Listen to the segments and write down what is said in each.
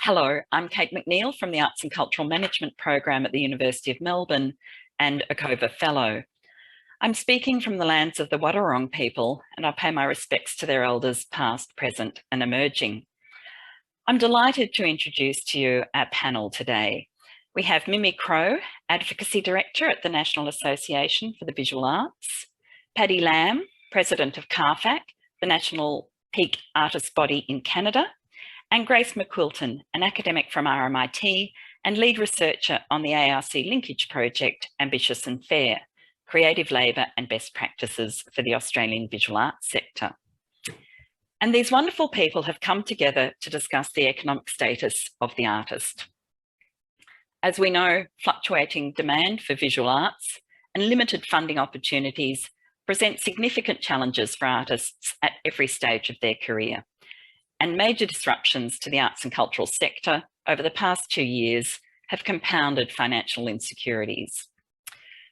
Hello, I'm Kate MacNeill from the Arts and Cultural Management program at the University of Melbourne and a COVA Fellow. I'm speaking from the lands of the Wadawurrung people, and I pay my respects to their elders past, present and emerging. I'm delighted to introduce to you our panel today. We have Mimi Crowe, Advocacy Director at the National Association for the Visual Arts, Paddy Lamb, President of CARFAC, the national peak artist body in Canada, and Grace McQuilten, an academic from RMIT and lead researcher on the ARC Linkage Project, Ambitious and Fair, Creative Labour and Best Practices for the Australian Visual Arts Sector. And these wonderful people have come together to discuss the economic status of the artist. As we know, fluctuating demand for visual arts and limited funding opportunities present significant challenges for artists at every stage of their career. And major disruptions to the arts and cultural sector over the past 2 years have compounded financial insecurities.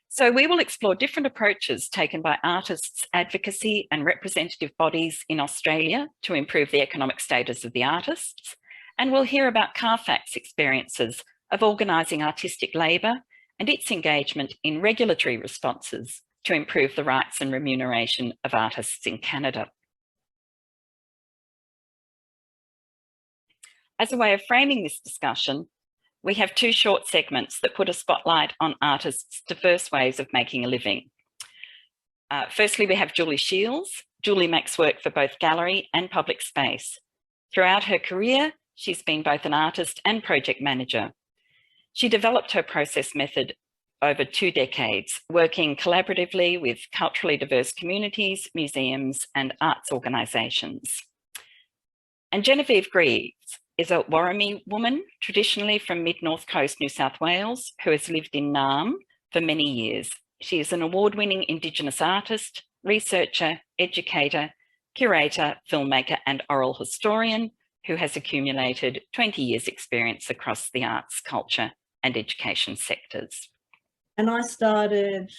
So we will explore different approaches taken by artists, advocacy and representative bodies in Australia to improve the economic status of the artists. And we'll hear about CARFAC's experiences of organising artistic labour and its engagement in regulatory responses to improve the rights and remuneration of artists in Canada. As a way of framing this discussion, we have 2 short segments that put a spotlight on artists' diverse ways of making a living. Firstly, we have Julie Shiels. Julie makes work for both gallery and public space. Throughout her career, she's been both an artist and project manager. She developed her process method over 2 decades, working collaboratively with culturally diverse communities, museums, and arts organisations. And Genevieve Grieves is a Warramie woman, traditionally from mid-North Coast, New South Wales, who has lived in Naarm for many years. She is an award-winning Indigenous artist, researcher, educator, curator, filmmaker, and oral historian who has accumulated 20 years' experience across the arts, culture, and education sectors. And I started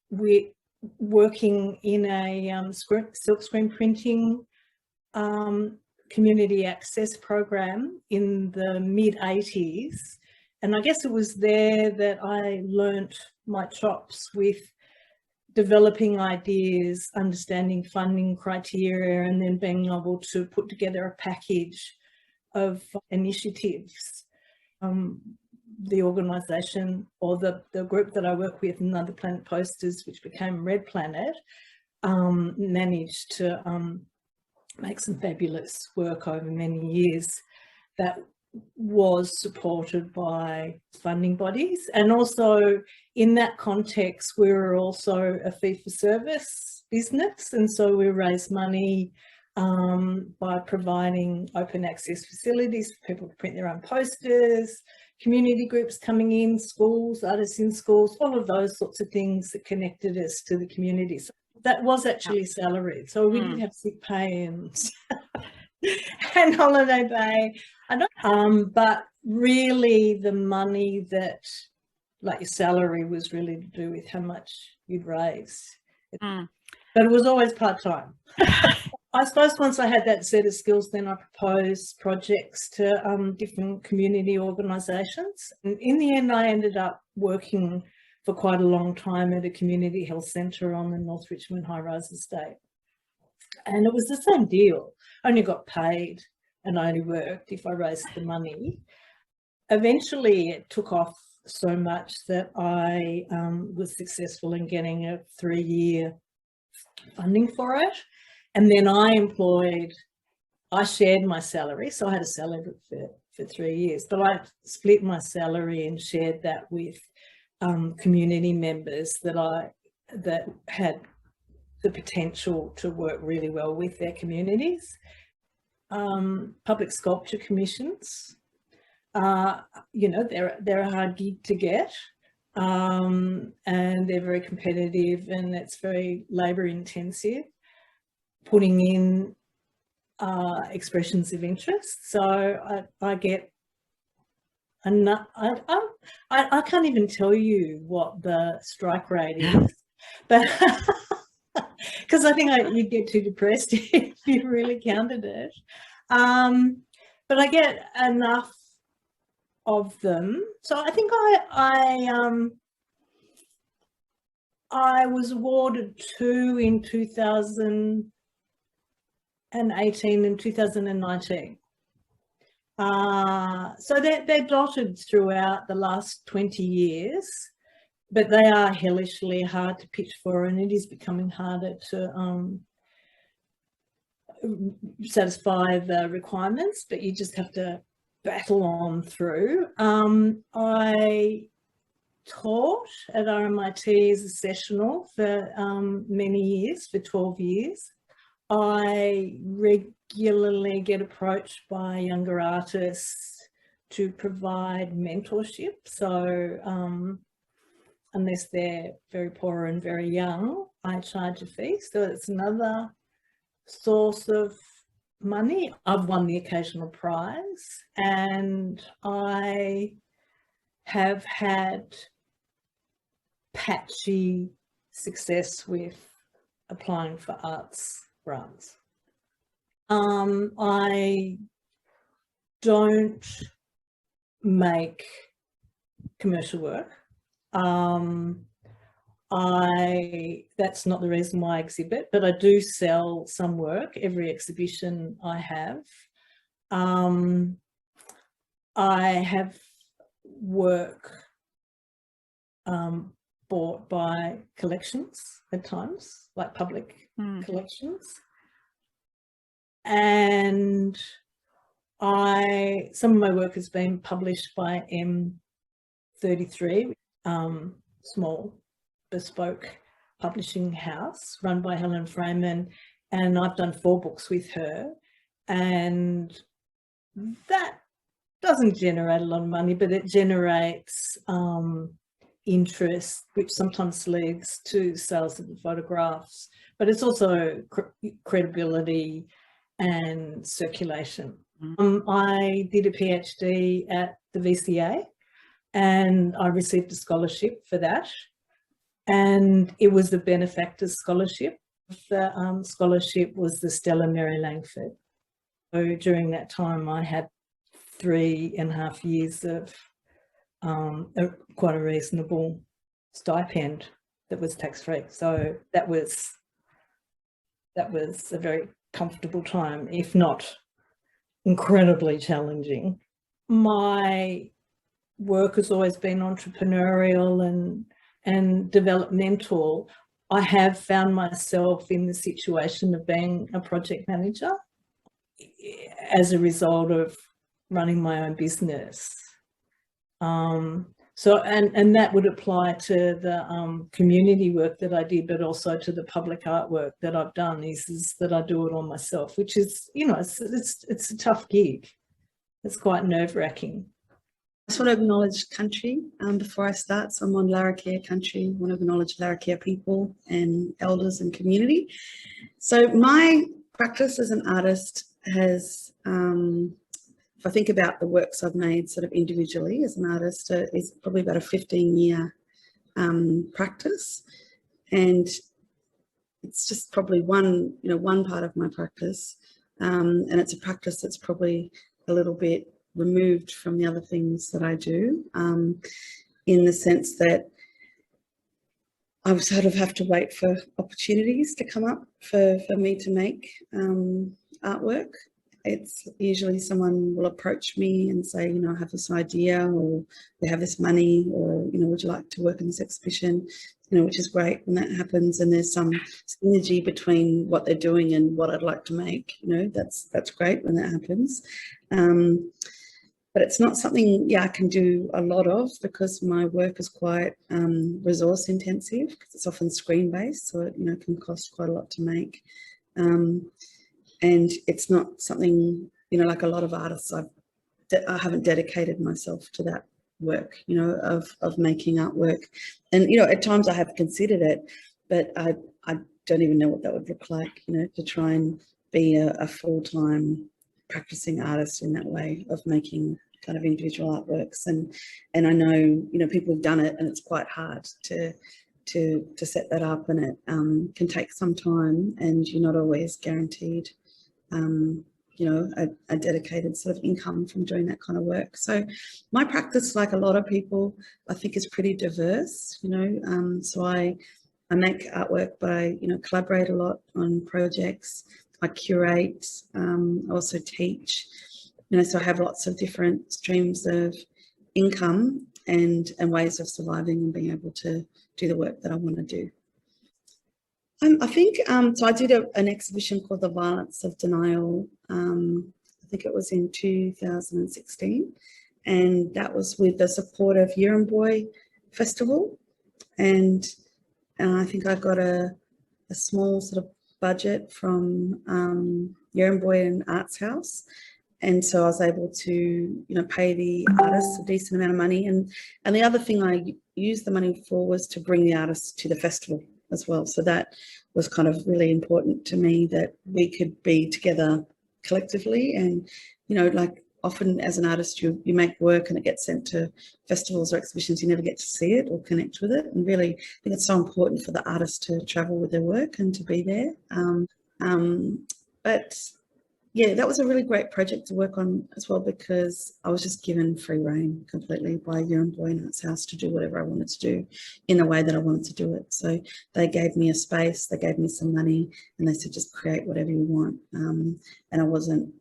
with working in a silkscreen printing community access program in the mid-80s. And I guess it was there that I learnt my chops with developing ideas, understanding funding criteria, and then being able to put together a package of initiatives. The organisation or the group that I work with, Another Planet Posters, which became Red Planet, managed to make some fabulous work over many years that was supported by funding bodies. And also in that context, we were also a fee-for-service business. And so we raised money by providing open access facilities for people to print their own posters, community groups coming in, schools, artists in schools, all of those sorts of things that connected us to the community. So that was actually salaried. So we did have sick pay and, and holiday pay. But really the money that, like your salary, was really to do with how much you'd raise. But it was always part-time. I suppose once I had that set of skills, then I proposed projects to different community organisations. And in the end, I ended up working for quite a long time at a community health centre on the North Richmond high-rise estate. And it was the same deal. I only got paid and I only worked if I raised the money. Eventually, it took off so much that I was successful in getting a 3-year funding for it. And then I shared my salary. So I had a salary for 3 years, but I split my salary and shared that with community members that had the potential to work really well with their communities. Public sculpture commissions, you know, they're a hard gig to get, and they're very competitive and it's very labour intensive, putting in expressions of interest. So I get I can't even tell you what the strike rate is, but because I think you'd get too depressed if you really counted it. But I get enough of them. So I think I was awarded 2 in 2018 and 2019. So they're dotted throughout the last 20 years, but they are hellishly hard to pitch for, and it is becoming harder to satisfy the requirements, but you just have to battle on through. I taught at RMIT as a sessional for many years, for 12 years. I regularly get approached by younger artists to provide mentorship. So unless they're very poor and very young, I charge a fee. So it's another source of money. I've won the occasional prize, and I have had patchy success with applying for arts grants. I don't make commercial work. That's not the reason why I exhibit, but I do sell some work every exhibition I have. I have work bought by collections at times, like public collections. And some of my work has been published by M33, small bespoke publishing house run by Helen Freeman, and I've done 4 books with her, and that doesn't generate a lot of money, but it generates interest, which sometimes leads to sales of the photographs, but it's also credibility and circulation. I did a PhD at the VCA, and I received a scholarship for that, and it was the benefactor's scholarship. The scholarship was the Stella Mary Langford. So during that time I had 3.5 years of quite a reasonable stipend that was tax-free. So that was a very comfortable time, if not incredibly challenging. My work has always been entrepreneurial and developmental. I have found myself in the situation of being a project manager as a result of running my own business. So that would apply to the community work that I did, but also to the public artwork that I've done, is that I do it all myself, which is, you know, it's a tough gig. It's quite nerve-wracking. I just want to acknowledge country before I start. So I'm on Larrakia country. I want to acknowledge Larrakia people and elders and community. So my practice as an artist has, if I think about the works I've made sort of individually as an artist, is probably about a 15-year practice. And it's just probably one part of my practice. And it's a practice that's probably a little bit removed from the other things that I do, in the sense that I sort of have to wait for opportunities to come up for me to make artwork. It's usually someone will approach me and say, you know, I have this idea, or we have this money, or, you know, would you like to work in this exhibition? You know, which is great when that happens, and there's some synergy between what they're doing and what I'd like to make. You know, that's great when that happens. But it's not something, I can do a lot of, because my work is quite resource intensive, because it's often screen based, so it, you know, can cost quite a lot to make. And it's not something, you know, like a lot of artists, I haven't dedicated myself to that work, you know, of making artwork. And, you know, at times I have considered it, but I don't even know what that would look like, you know, to try and be a full-time practicing artist in that way of making kind of individual artworks. And I know, you know, people have done it, and it's quite hard to set that up, and it can take some time, and you're not always guaranteed you know, a dedicated sort of income from doing that kind of work. So my practice, like a lot of people, I think is pretty diverse, you know. So I make artwork, but I, you know, collaborate a lot on projects. I curate, I also teach, you know, so I have lots of different streams of income and ways of surviving and being able to do the work that I want to do. I think, so I did an exhibition called The Violence of Denial. I think it was in 2016, and that was with the support of Yirramboi Festival. And I think I got a small sort of budget from Yirramboi and Arts House. And so I was able to, you know, pay the artists a decent amount of money. And the other thing I used the money for was to bring the artists to the festival as well. So that was kind of really important to me, that we could be together collectively. And, you know, like often as an artist, you make work and it gets sent to festivals or exhibitions, you never get to see it or connect with it. And really, I think it's so important for the artist to travel with their work and to be there. But yeah, that was a really great project to work on as well, because I was just given free rein completely by Yirramboi and Arts House to do whatever I wanted to do in the way that I wanted to do it. So they gave me a space, they gave me some money, and they said, just create whatever you want. And I wasn't,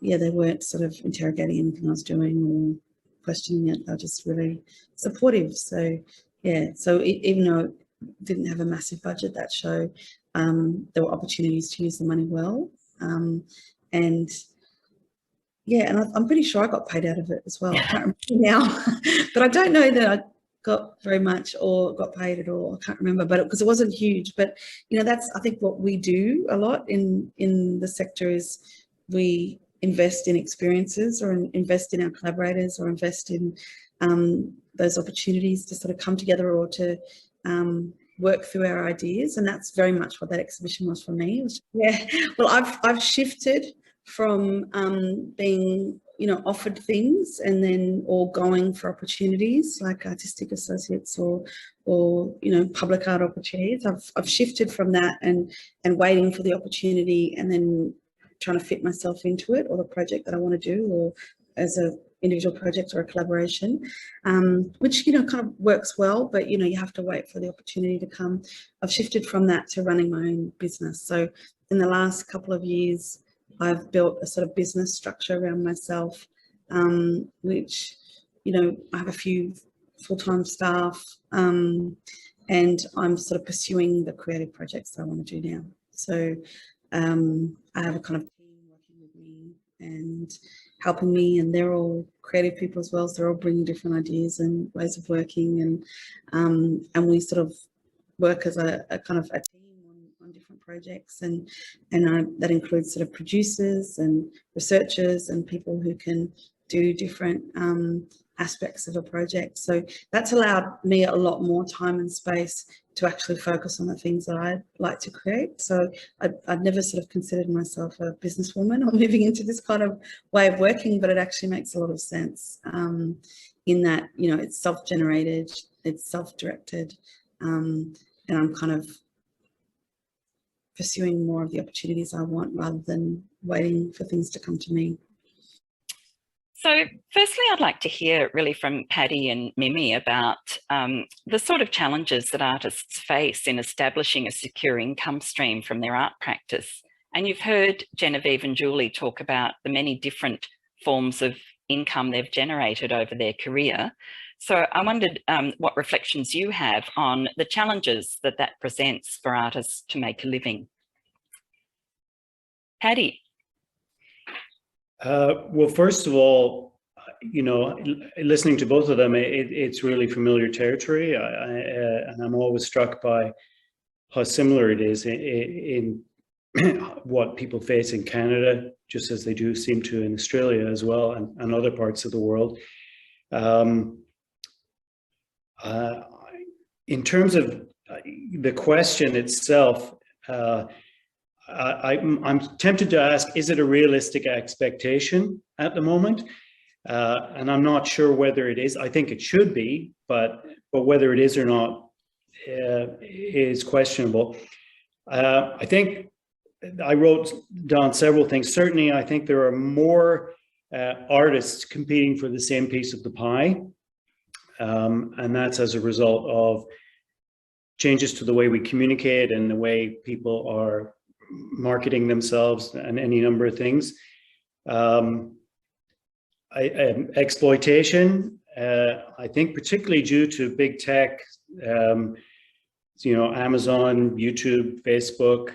yeah, they weren't sort of interrogating anything I was doing or questioning it. They were just really supportive. So yeah, so even though it didn't have a massive budget, that show, there were opportunities to use the money well. And yeah, and I'm pretty sure I got paid out of it as well. I can't remember now, but I don't know that I got very much or got paid at all. I can't remember, but because it wasn't huge. But you know, that's, I think, what we do a lot in the sector is we invest in experiences, or invest in our collaborators, or invest in those opportunities to sort of come together or to work through our ideas. And that's very much what that exhibition was for me. Yeah, well, I've shifted from being, you know, offered things and then, or going for opportunities like artistic associates or you know, public art opportunities. I've shifted from that and waiting for the opportunity and then trying to fit myself into it, or the project that I want to do, or as a individual project or a collaboration, which, you know, kind of works well, but, you know, you have to wait for the opportunity to come. I've shifted from that to running my own business. So in the last couple of years, I've built a sort of business structure around myself, which, you know, I have a few full-time staff, and I'm sort of pursuing the creative projects that I want to do now. So I have a kind of team working with me and helping me, and they're all creative people as well, so they're all bringing different ideas and ways of working, and we sort of work as a kind of a team on different projects, and that includes sort of producers and researchers and people who can do different aspects of a project. So that's allowed me a lot more time and space to actually focus on the things that I like to create. So I'd never sort of considered myself a businesswoman or moving into this kind of way of working, but it actually makes a lot of sense in that, you know, it's self-generated, it's self-directed, and I'm kind of pursuing more of the opportunities I want rather than waiting for things to come to me. So firstly, I'd like to hear really from Paddy and Mimi about the sort of challenges that artists face in establishing a secure income stream from their art practice. And you've heard Genevieve and Julie talk about the many different forms of income they've generated over their career. So I wondered what reflections you have on the challenges that presents for artists to make a living. Paddy. Well, first of all, you know, listening to both of them, it's really familiar territory, and I'm always struck by how similar it is in what people face in Canada, just as they do seem to in Australia as well, and other parts of the world. In terms of the question itself, I'm tempted to ask, is it a realistic expectation at the moment? And I'm not sure whether it is. I think it should be, but whether it is or not is questionable. I think I wrote down several things. Certainly, I think there are more artists competing for the same piece of the pie. And that's as a result of changes to the way we communicate and the way people are marketing themselves and any number of things. Exploitation, I think particularly due to big tech, you know, Amazon, YouTube, Facebook,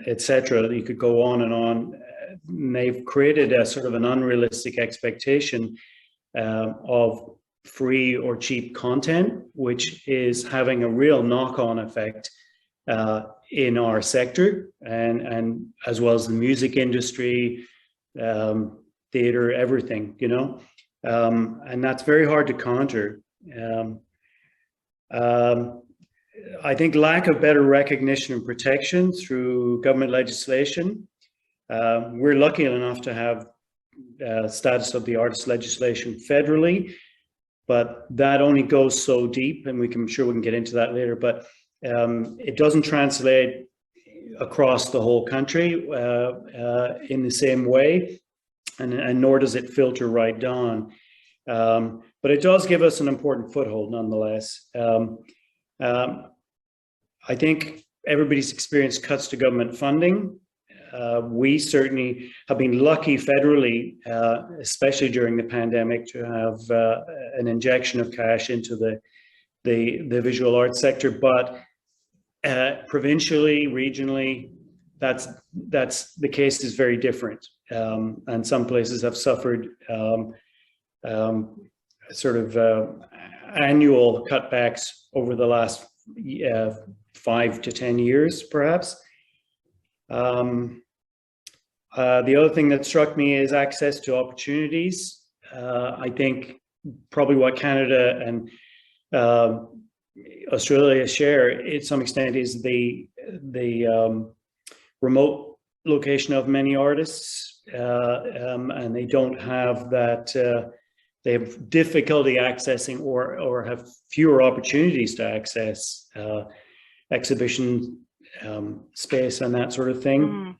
etc. You could go on and on. And they've created a sort of an unrealistic expectation of free or cheap content, which is having a real knock-on effect in our sector, and as well as the music industry, theater, everything, you know, and that's very hard to counter. I think lack of better recognition and protection through government legislation. We're lucky enough to have status of the artist legislation federally, but that only goes so deep, and I'm sure we can get into that later, but it doesn't translate across the whole country in the same way, and nor does it filter right down. But it does give us an important foothold nonetheless. I think everybody's experienced cuts to government funding. We certainly have been lucky federally, especially during the pandemic, to have an injection of cash into the visual arts sector, but provincially, regionally, that's the case is very different, and some places have suffered sort of annual cutbacks over the last 5 to 10 years, perhaps. The other thing that struck me is access to opportunities. I think probably what Canada and Australia share, to some extent, is the remote location of many artists, and they don't have that. They have difficulty accessing or have fewer opportunities to access exhibition space and that sort of thing.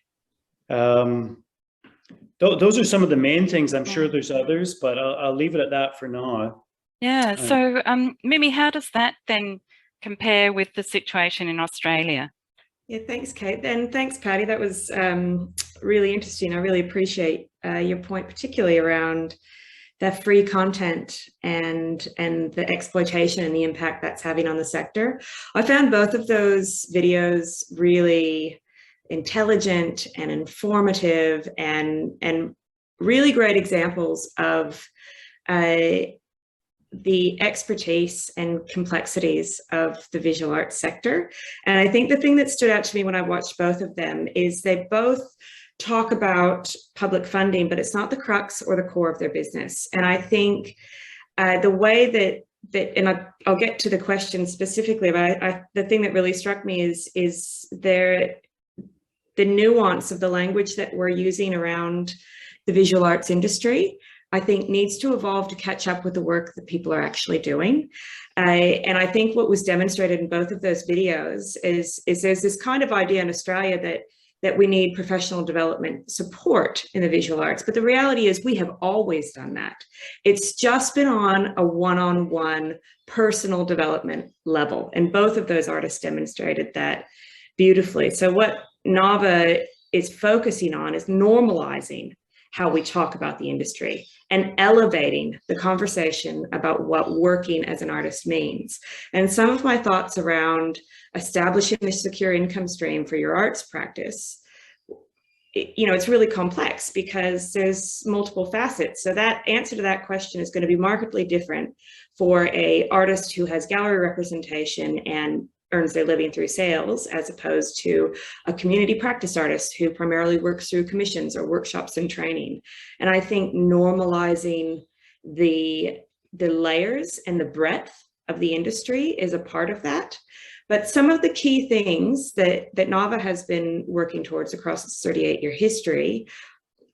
Those are some of the main things. I'm sure there's others, but I'll leave it at that for now. Yeah, so Mimi, how does that then compare with the situation in Australia? Yeah, thanks, Kate, and thanks, Paddy. That was really interesting. I really appreciate your point, particularly around the free content and the exploitation and the impact that's having on the sector. I found both of those videos really intelligent and informative and really great examples of the expertise and complexities of the visual arts sector. And I think the thing that stood out to me when I watched both of them is they both talk about public funding, but it's not the crux or the core of their business. And I think the way that and I'll get to the question specifically, but the thing that really struck me is the nuance of the language that we're using around the visual arts industry, I think needs to evolve to catch up with the work that people are actually doing. And I think what was demonstrated in both of those videos is there's this kind of idea in Australia that we need professional development support in the visual arts. But the reality is we have always done that. It's just been on a one-on-one personal development level. And both of those artists demonstrated that beautifully. So what NAVA is focusing on is normalizing how we talk about the industry and elevating the conversation about what working as an artist means. And some of my thoughts around establishing a secure income stream for your arts practice, you know, it's really complex because there's multiple facets. So that answer to that question is going to be markedly different for an artist who has gallery representation and earns their living through sales, as opposed to a community practice artist who primarily works through commissions or workshops and training. And I think normalizing the layers and the breadth of the industry is a part of that. But some of the key things that NAVA has been working towards across its 38-year history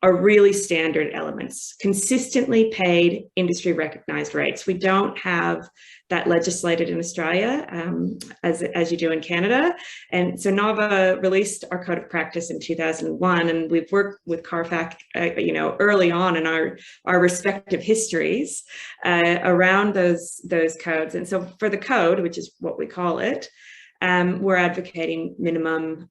are really standard elements, consistently paid industry recognized rates. We don't have that legislated in Australia as you do in Canada. And so NAVA released our code of practice in 2001, and we've worked with CARFAC, early on in our respective histories around those codes. And so for the code, which is what we call it, we're advocating minimum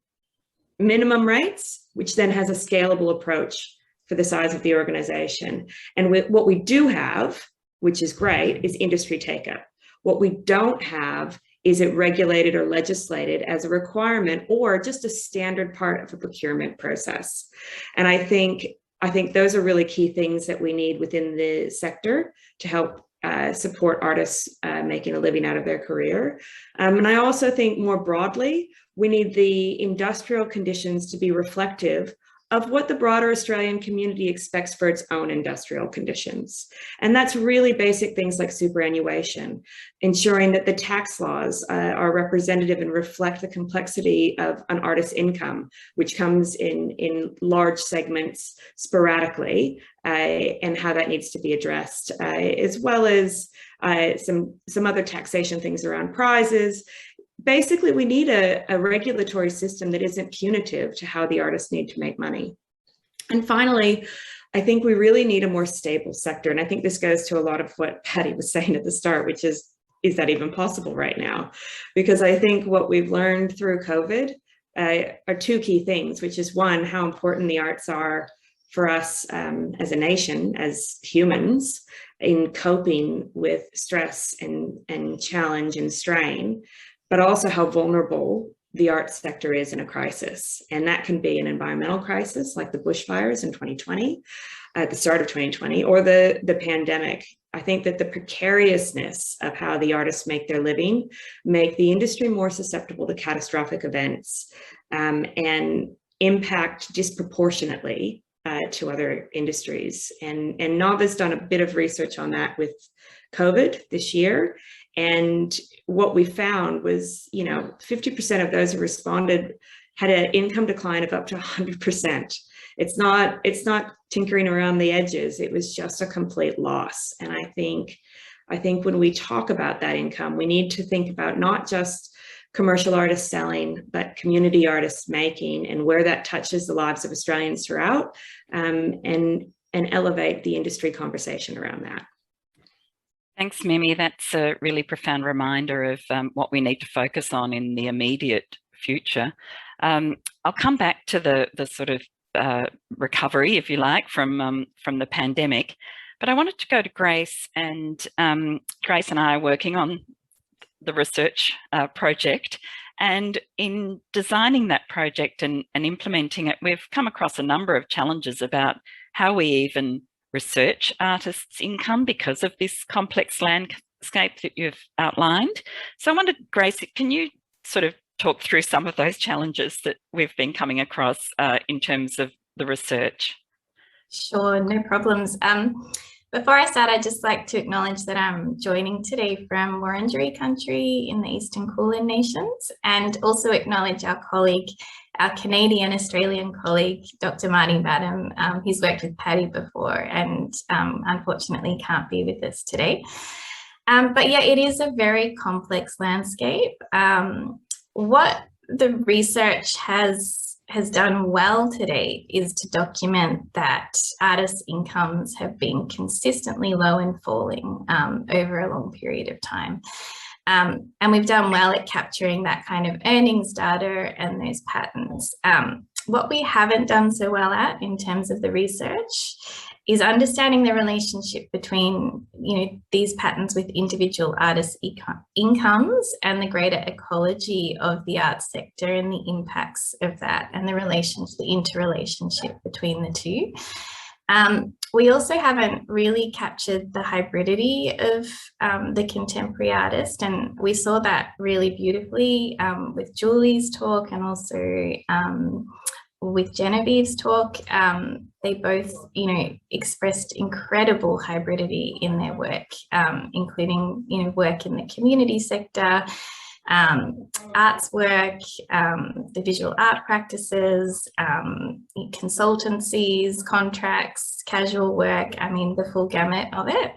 rates, which then has a scalable approach for the size of the organization. And what we do have, which is great, is industry take-up. What we don't have is it regulated or legislated as a requirement or just a standard part of a procurement process. And I think those are really key things that we need within the sector to help support artists making a living out of their career. And I also think more broadly, we need the industrial conditions to be reflective of what the broader Australian community expects for its own industrial conditions. And that's really basic things like superannuation, ensuring that the tax laws are representative and reflect the complexity of an artist's income, which comes in large segments sporadically, and how that needs to be addressed, as well as some other taxation things around prizes. Basically, we need a regulatory system that isn't punitive to how the artists need to make money. And finally, I think we really need a more stable sector. And I think this goes to a lot of what Paddy was saying at the start, which is that even possible right now? Because I think what we've learned through COVID are two key things, which is one, how important the arts are for us as a nation, as humans, in coping with stress and challenge and strain, but also how vulnerable the arts sector is in a crisis. And that can be an environmental crisis like the bushfires in 2020, at the start of 2020, or the pandemic. I think that the precariousness of how the artists make their living make the industry more susceptible to catastrophic events and impact disproportionately to other industries. And NAVA's done a bit of research on that with COVID this year. And what we found was, 50% of those who responded had an income decline of up to 100%. It's not tinkering around the edges. It was just a complete loss. And I think when we talk about that income, we need to think about not just commercial artists selling, but community artists making, and where that touches the lives of Australians throughout, and elevate the industry conversation around that. Thanks, Mimi. That's a really profound reminder of what we need to focus on in the immediate future. I'll come back to the sort of recovery, if you like, from the pandemic, but I wanted to go to Grace, and Grace and I are working on the research project, and in designing that project and implementing it, we've come across a number of challenges about how we even research artists' income because of this complex landscape that you've outlined. So I wondered, Grace, can you sort of talk through some of those challenges that we've been coming across in terms of the research? Sure, no problems. Before I start, I'd just like to acknowledge that I'm joining today from Wurundjeri country in the Eastern Kulin Nations, and also acknowledge our colleague, our Canadian-Australian colleague, Dr. Marnie Badham. He's worked with Paddy before and unfortunately can't be with us today. But yeah, it is a very complex landscape. What the research has done well to date is to document that artists' incomes have been consistently low and falling over a long period of time. And we've done well at capturing that kind of earnings data and those patterns. What we haven't done so well at in terms of the research is understanding the relationship between, these patterns with individual artists' incomes and the greater ecology of the arts sector and the impacts of that, and the interrelationship between the two. We also haven't really captured the hybridity of the contemporary artist, and we saw that really beautifully with Julie's talk and also with Genevieve's talk. They both, expressed incredible hybridity in their work, including, work in the community sector, arts work, the visual art practices, consultancies, contracts, casual work, I mean, the full gamut of it.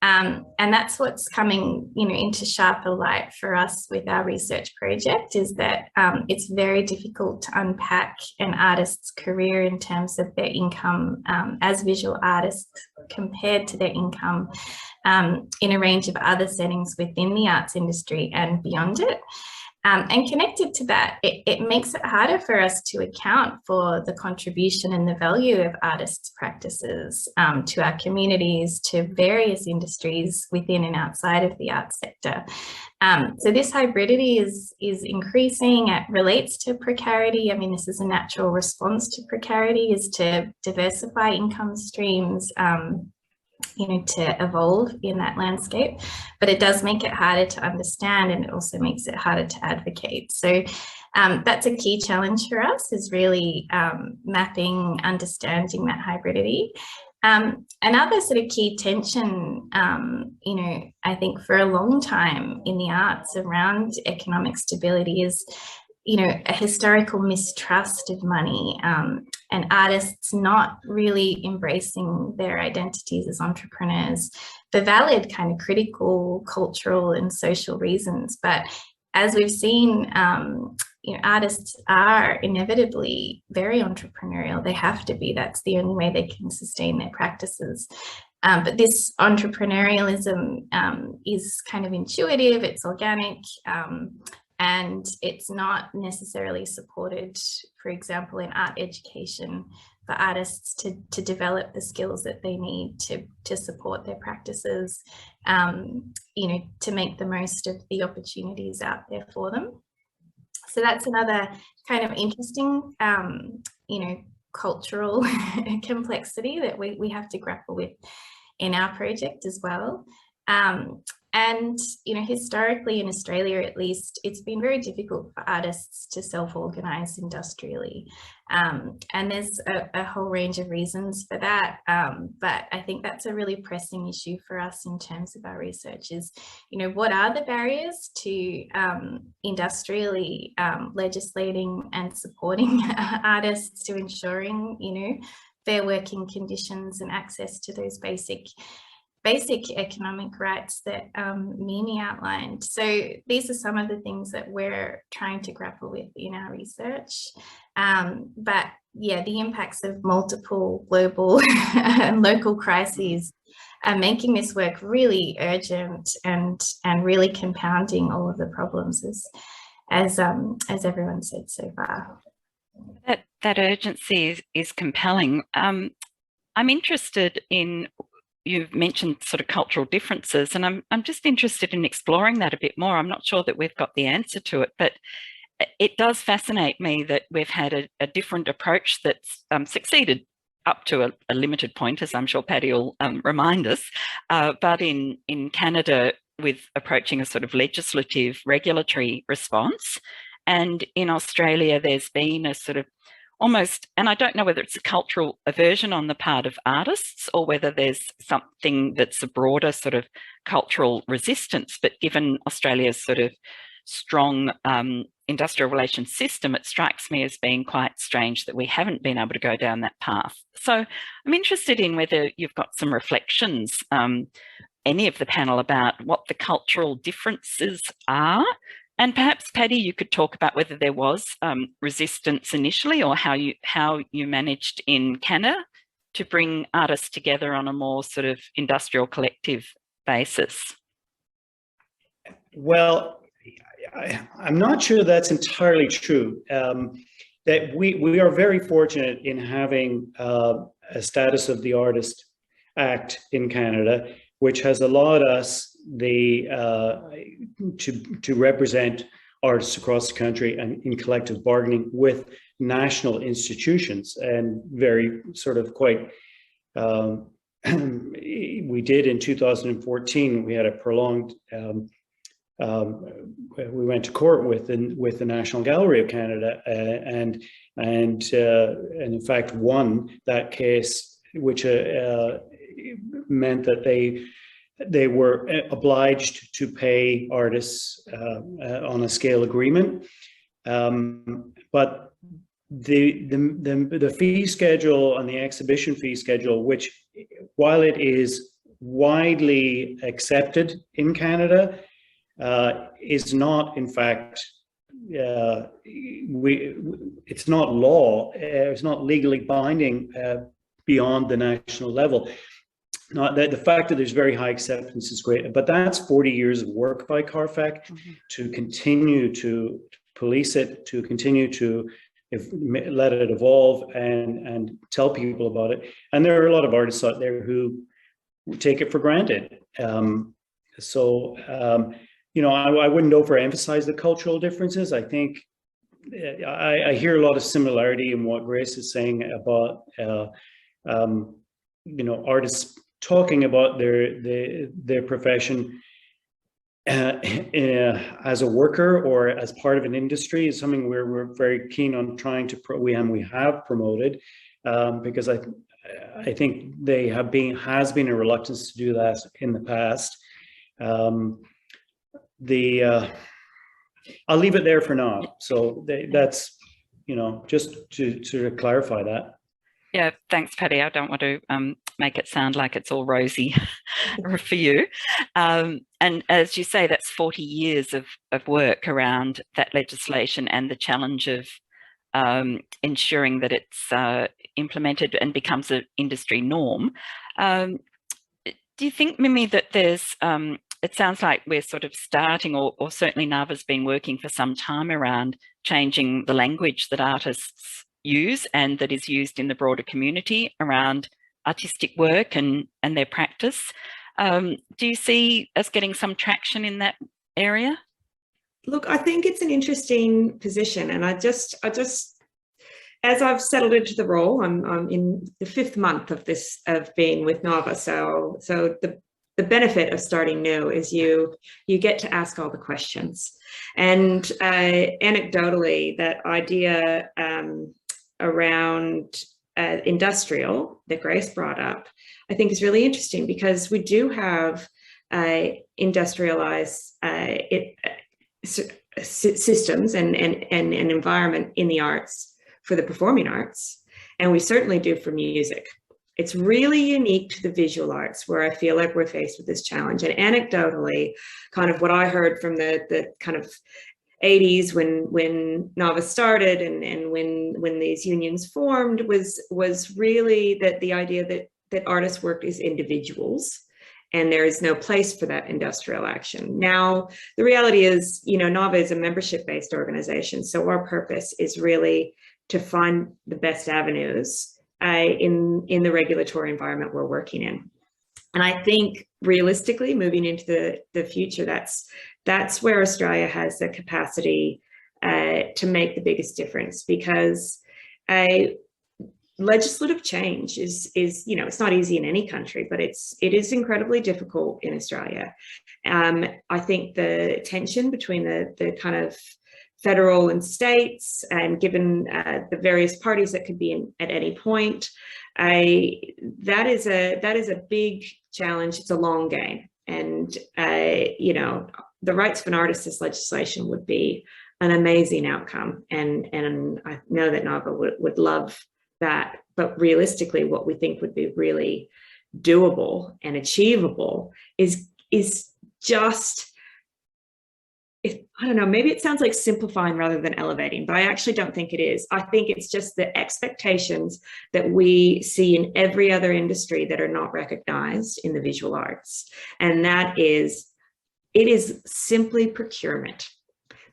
And that's what's coming, into sharper light for us with our research project, is that it's very difficult to unpack an artist's career in terms of their income as visual artists compared to their income in a range of other settings within the arts industry and beyond it. And connected to that, it makes it harder for us to account for the contribution and the value of artists' practices to our communities, to various industries within and outside of the arts sector. So this hybridity is increasing. It relates to precarity. I mean, this is a natural response to precarity, is to diversify income streams, to evolve in that landscape, but it does make it harder to understand, and it also makes it harder to advocate. So that's a key challenge for us, is really mapping, understanding that hybridity. Another sort of key tension, I think for a long time in the arts around economic stability is, a historical mistrust of money, and artists not really embracing their identities as entrepreneurs for valid kind of critical, cultural and social reasons. But as we've seen, artists are inevitably very entrepreneurial. They have to be. That's the only way they can sustain their practices. But this entrepreneurialism is kind of intuitive, it's organic, and it's not necessarily supported, for example, in art education for artists to develop the skills that they need to support their practices, to make the most of the opportunities out there for them. So that's another kind of interesting, cultural complexity that we have to grapple with in our project as well. And, historically in Australia, at least, it's been very difficult for artists to self-organise industrially. And there's a whole range of reasons for that. But I think that's a really pressing issue for us in terms of our research is, what are the barriers to industrially legislating and supporting artists, to ensuring, fair working conditions and access to those basic economic rights that Mimi outlined. So these are some of the things that we're trying to grapple with in our research. But yeah, the impacts of multiple global and local crises are making this work really urgent and really compounding all of the problems as everyone said so far. That urgency is compelling. I'm interested in, you've mentioned sort of cultural differences, and I'm just interested in exploring that a bit more. I'm not sure that we've got the answer to it, but it does fascinate me that we've had a different approach that's succeeded up to a limited point, as I'm sure Paddy will remind us. But in Canada, with approaching a sort of legislative regulatory response, and in Australia, there's been a sort of almost, and I don't know whether it's a cultural aversion on the part of artists or whether there's something that's a broader sort of cultural resistance, but given Australia's sort of strong industrial relations system, it strikes me as being quite strange that we haven't been able to go down that path. So I'm interested in whether you've got some reflections, any of the panel, about what the cultural differences are. And perhaps, Paddy, you could talk about whether there was resistance initially, or how you managed in Canada to bring artists together on a more sort of industrial collective basis. Well, I'm not sure that's entirely true. That we are very fortunate in having a Status of the Artist Act in Canada, which has allowed us to represent artists across the country and in collective bargaining with national institutions, and very sort of quite we did in 2014. We had a prolonged we went to court with the National Gallery of Canada, and in fact won that case, which meant that they were obliged to pay artists on a scale agreement. But the fee schedule and the exhibition fee schedule, which, while it is widely accepted in Canada, is not, in fact, it's not law. It's not legally binding beyond the national level. Not that the fact that there's very high acceptance is great, but that's 40 years of work by CARFAC to continue to police it, to continue to let it evolve and tell people about it. And there are a lot of artists out there who take it for granted. You know, I wouldn't overemphasize the cultural differences. I think I hear a lot of similarity in what Grace is saying about, you know, artists talking about their profession as a worker or as part of an industry is something we're very keen on trying to we have promoted, because I think has been a reluctance to do that in the past. I'll leave it there for now. So that's, you know, just to sort of clarify that. Yeah, thanks, Paddy. I don't want to make it sound like it's all rosy for you. And as you say, that's 40 years of work around that legislation and the challenge of ensuring that it's implemented and becomes an industry norm. Do you think, Mimi, that there's, it sounds like we're sort of starting, or certainly NAVA's been working for some time around changing the language that artists use and that is used in the broader community around artistic work and their practice. Do you see us getting some traction in that area? Look, I think it's an interesting position, and I just as I've settled into the role, I'm in the 5th month of being with NAVA. So the benefit of starting new is you get to ask all the questions. And anecdotally, that idea around industrial that Grace brought up, I think is really interesting, because we do have industrialized systems and environment in the arts for the performing arts, and we certainly do for music. It's really unique to the visual arts, where I feel like we're faced with this challenge. And anecdotally, kind of what I heard from the kind of 80s when NAVA started and when these unions formed was really that the idea that artists work as individuals, and there is no place for that industrial action. Now, the reality is, you know, NAVA is a membership-based organization, so our purpose is really to find the best avenues in the regulatory environment we're working in. And I think realistically, moving into the future, that's where Australia has the capacity to make the biggest difference, because legislative change is, you know, it's not easy in any country, but it is incredibly difficult in Australia. I think the tension between the kind of federal and states, and given the various parties that could be in at any point, that is a big challenge. It's a long game, and you know, the rights of an artist, this legislation would be an amazing outcome, and I know that NAVA would love that. But realistically, what we think would be really doable and achievable is just, I don't know, maybe it sounds like simplifying rather than elevating, but I actually don't think it is. I think it's just the expectations that we see in every other industry that are not recognized in the visual arts. And that is, it is simply procurement.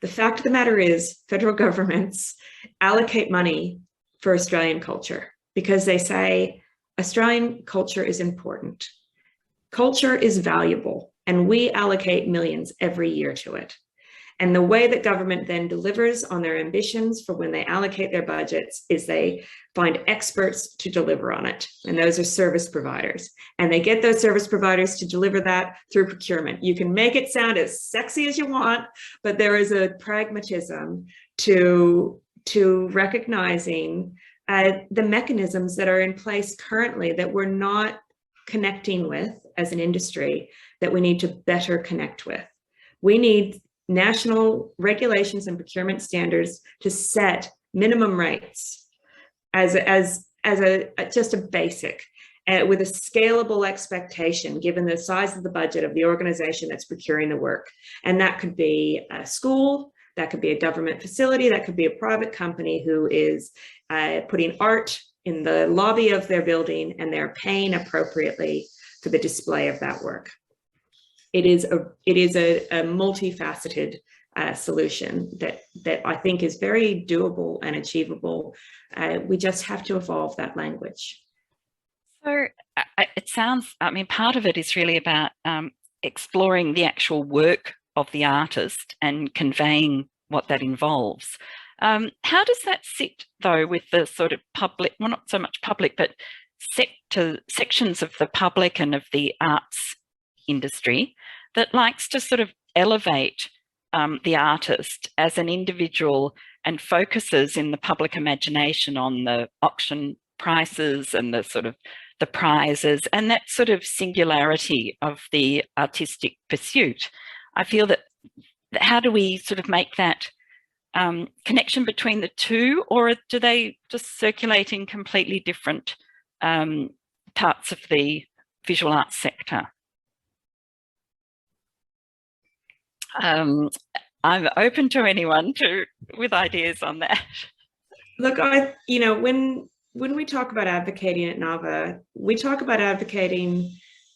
The fact of the matter is, federal governments allocate money for Australian culture because they say Australian culture is important. Culture is valuable, and we allocate millions every year to it. And the way that government then delivers on their ambitions for when they allocate their budgets is they find experts to deliver on it. And those are service providers. And they get those service providers to deliver that through procurement. You can make it sound as sexy as you want, but there is a pragmatism to recognizing the mechanisms that are in place currently that we're not connecting with as an industry that we need to better connect with. We need national regulations and procurement standards to set minimum rates as just a basic, with a scalable expectation given the size of the budget of the organization that's procuring the work. And that could be a school, that could be a government facility, that could be a private company who is putting art in the lobby of their building, and they're paying appropriately for the display of that work. It is a multifaceted solution that I think is very doable and achievable. We just have to evolve that language. So it sounds, I mean, part of it is really about exploring the actual work of the artist and conveying what that involves. How does that sit, though, with the sort of public, well, not so much public, but sections of the public and of the arts industry that likes to sort of elevate the artist as an individual and focuses in the public imagination on the auction prices and the sort of the prizes and that sort of singularity of the artistic pursuit? I feel that how do we sort of make that connection between the two, or do they just circulate in completely different parts of the visual arts sector? I'm open to anyone with ideas on that. Look, when we talk about advocating at NAVA, we talk about advocating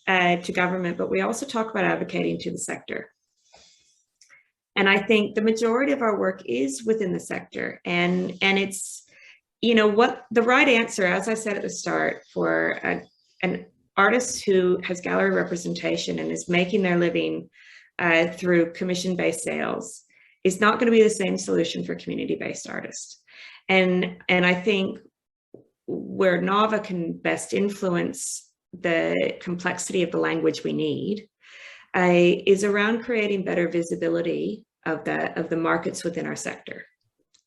to government, but we also talk about advocating to the sector. And I think the majority of our work is within the sector, and it's, what the right answer, as I said at the start, for an artist who has gallery representation and is making their living through commission-based sales is not going to be the same solution for community-based artists. And I think where NAVA can best influence the complexity of the language we need is around creating better visibility of the markets within our sector,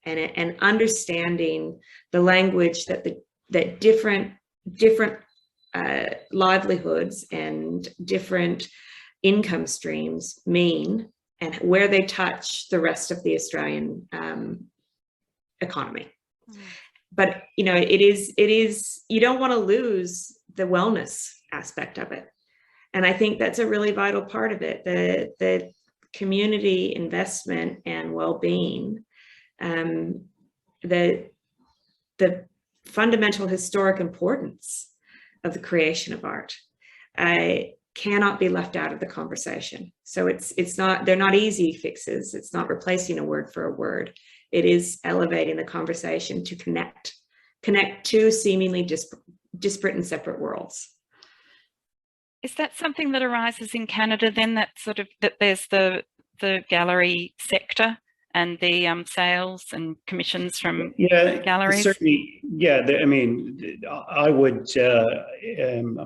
and understanding the language that different livelihoods and different income streams mean, and where they touch the rest of the Australian economy. But it is you don't want to lose the wellness aspect of it, and I think that's a really vital part of it. The community investment and well-being, the fundamental historic importance of the creation of art cannot be left out of the conversation. So they're not easy fixes. It's not replacing a word for a word. It is elevating the conversation to connect two seemingly disparate and separate worlds. Is that something that arises in Canada then, that there's the gallery sector and the sales and commissions from galleries? Certainly, I would,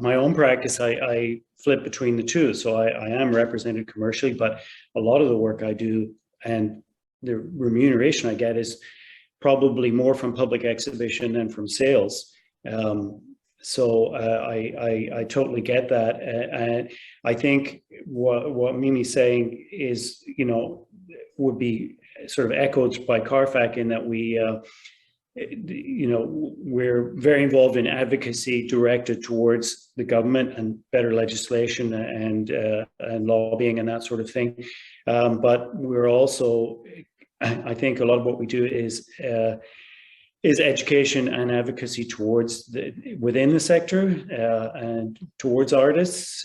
my own practice, I flip between the two. So I am represented commercially, but a lot of the work I do and the remuneration I get is probably more from public exhibition than from sales. So I totally get that. And I think what Mimi's saying is, would be sort of echoed by CARFAC in that we're very involved in advocacy directed towards the government and better legislation and lobbying and that sort of thing. But we're also, I think a lot of what we do is education and advocacy towards within the sector and towards artists.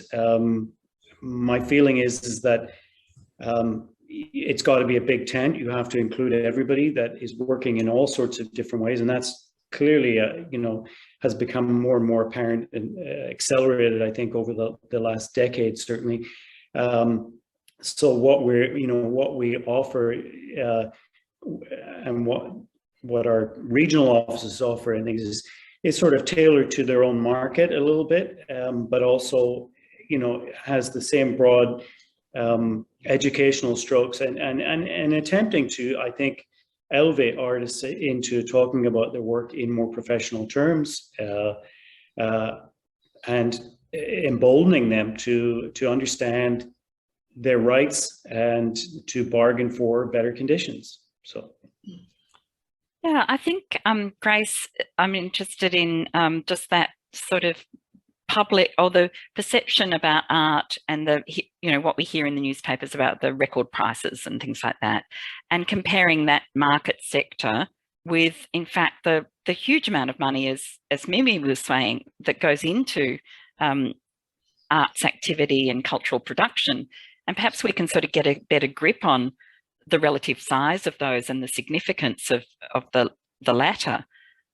My feeling is that it's got to be a big tent. You have to include everybody that is working in all sorts of different ways, and that's clearly has become more and more apparent and accelerated, I think, over the last decade, certainly. So what we offer and what our regional offices offer, I think, is sort of tailored to their own market a little bit, but also, has the same broad educational strokes and attempting to, I think, elevate artists into talking about their work in more professional terms, and emboldening them to understand their rights and to bargain for better conditions. So. Yeah, I think, Grace, I'm interested in just that sort of public, or the perception about art and what we hear in the newspapers about the record prices and things like that, and comparing that market sector with, in fact, the huge amount of money, as Mimi was saying, that goes into arts activity and cultural production. And perhaps we can sort of get a better grip on the relative size of those and the significance of the latter.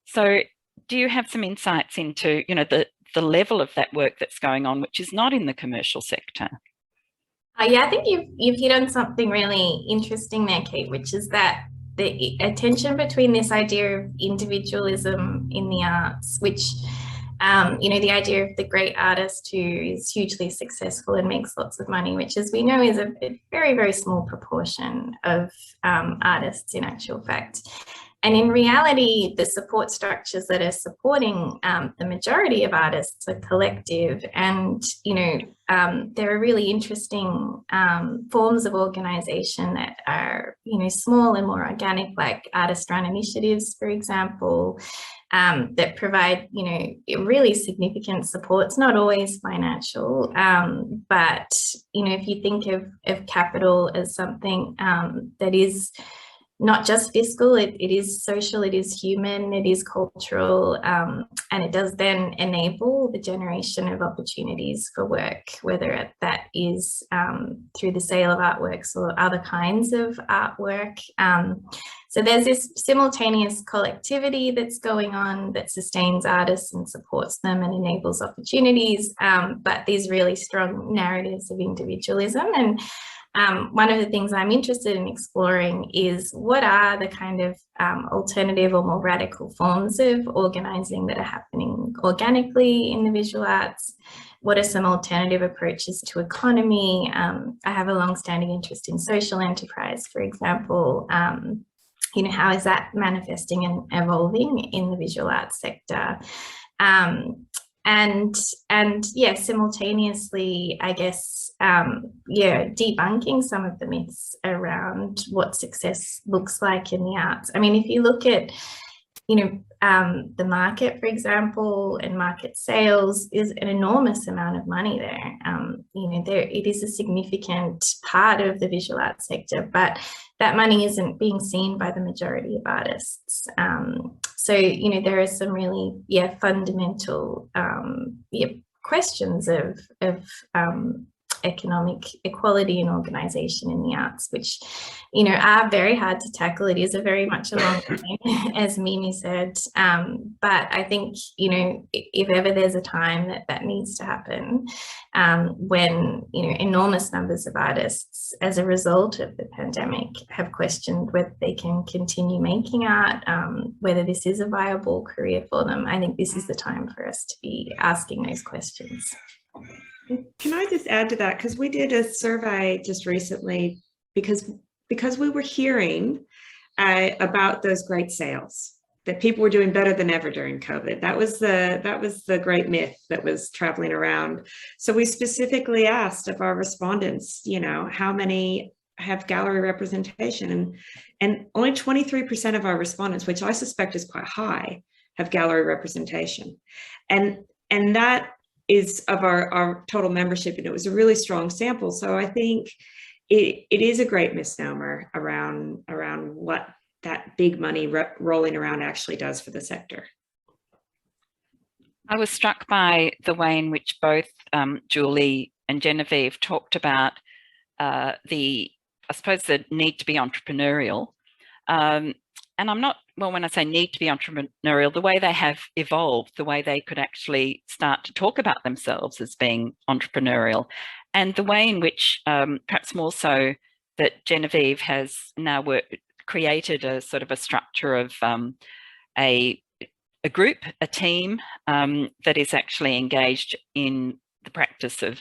So do you have some insights into, the level of that work that's going on, which is not in the commercial sector? Yeah, I think you've hit on something really interesting there, Kate, which is that the attention between this idea of individualism in the arts, which, the idea of the great artist who is hugely successful and makes lots of money, which, as we know, is a very, very small proportion of artists in actual fact. And in reality, the support structures that are supporting the majority of artists are collective, and there are really interesting forms of organisation that are small and more organic, like artist-run initiatives, for example, that provide really significant support. It's not always financial, but if you think of capital as something that is not just fiscal, it is social, it is human, it is cultural, and it does then enable the generation of opportunities for work, whether that is through the sale of artworks or other kinds of artwork. So there's this simultaneous collectivity that's going on that sustains artists and supports them and enables opportunities, but these really strong narratives of individualism. And one of the things I'm interested in exploring is what are the kind of alternative or more radical forms of organising that are happening organically in the visual arts? What are some alternative approaches to economy? I have a long-standing interest in social enterprise, for example. How is that manifesting and evolving in the visual arts sector? And simultaneously, I guess, debunking some of the myths around what success looks like in the arts. I mean, if you look at, the market, for example, and market sales is an enormous amount of money there. It is a significant part of the visual arts sector, but that money isn't being seen by the majority of artists. So, there are some really, fundamental questions of economic equality and organisation in the arts, which, are very hard to tackle. It is a very much a long game, as Mimi said. But I think, if ever there's a time that needs to happen, when, enormous numbers of artists, as a result of the pandemic, have questioned whether they can continue making art, whether this is a viable career for them, I think this is the time for us to be asking those questions. Can I just add to that? Because we did a survey just recently because we were hearing about those great sales, that people were doing better than ever during COVID. That was the great myth that was traveling around. So we specifically asked of our respondents, how many have gallery representation, and only 23% of our respondents, which I suspect is quite high, have gallery representation, and that is of our total membership, and it was a really strong sample. So I think it is a great misnomer around what that big money rolling around actually does for the sector. I was struck by the way in which both Julie and Genevieve talked about the need to be entrepreneurial. And I'm not, when I say need to be entrepreneurial, the way they have evolved, the way they could actually start to talk about themselves as being entrepreneurial, and the way in which, perhaps more so, that Genevieve has now created a sort of a structure of a group, a team that is actually engaged in the practice of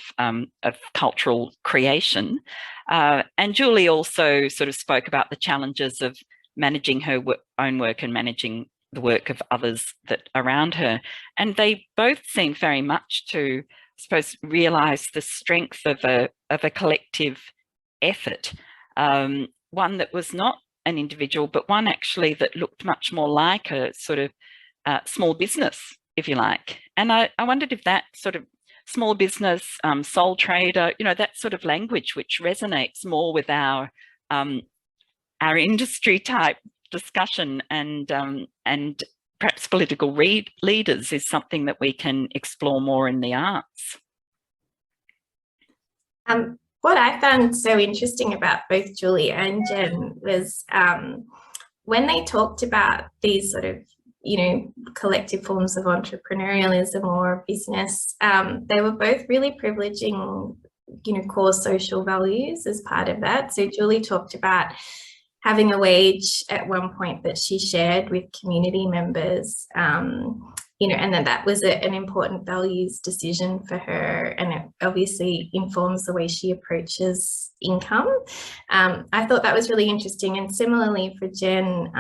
cultural creation. And Julie also sort of spoke about the challenges of managing her own work and managing the work of others that around her. And they both seem very much to suppose, realise the strength of a collective effort, one that was not an individual, but one actually that looked much more like a sort of small business, if you like. And I wondered if that sort of small business, sole trader, you know, that sort of language which resonates more with our industry type discussion and perhaps political leaders is something that we can explore more in the arts. What I found so interesting about both Julie and Jen was when they talked about these sort of, you know, collective forms of entrepreneurialism or business, they were both really privileging, you know, core social values as part of that. So Julie talked about having a wage at one point that she shared with community members, you know, and that was an important values decision for her, and it obviously informs the way she approaches income. I thought that was really interesting. And similarly for Jen,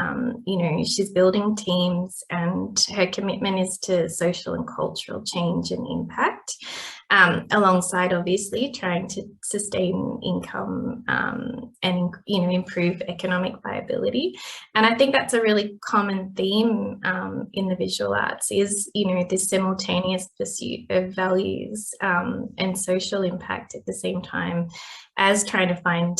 you know, she's building teams and her commitment is to social and cultural change and impact, alongside obviously trying to sustain income and, you know, improve economic viability. And I think that's a really common theme in the visual arts is, you know, this simultaneous pursuit of values and social impact at the same time as trying to find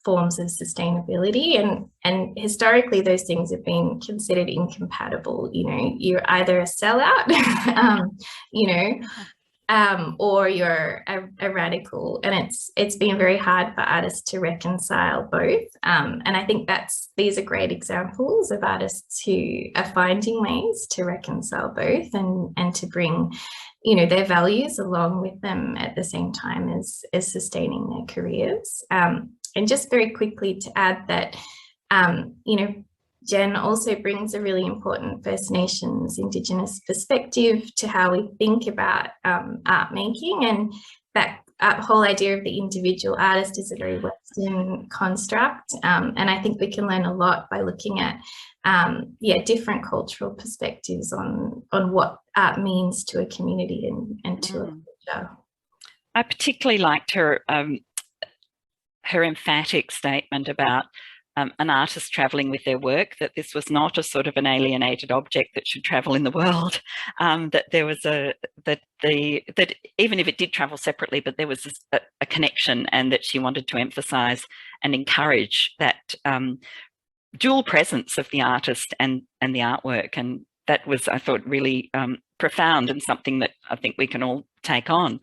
forms of sustainability. And historically, those things have been considered incompatible. You know, you're either a sellout, you know, or you're a radical, and it's been very hard for artists to reconcile both. And I think these are great examples of artists who are finding ways to reconcile both and to bring, you know, their values along with them at the same time as sustaining their careers. And just very quickly to add that, you know, Jen also brings a really important First Nations Indigenous perspective to how we think about art making, and that whole idea of the individual artist is a very Western construct. And I think we can learn a lot by looking at different cultural perspectives on what art means to a community and to a culture. I particularly liked her emphatic statement about an artist travelling with their work, that this was not a sort of an alienated object that should travel in the world, that there was that even if it did travel separately, but there was a connection, and that she wanted to emphasise and encourage that dual presence of the artist and the artwork. And that was, I thought, really profound and something that I think we can all take on.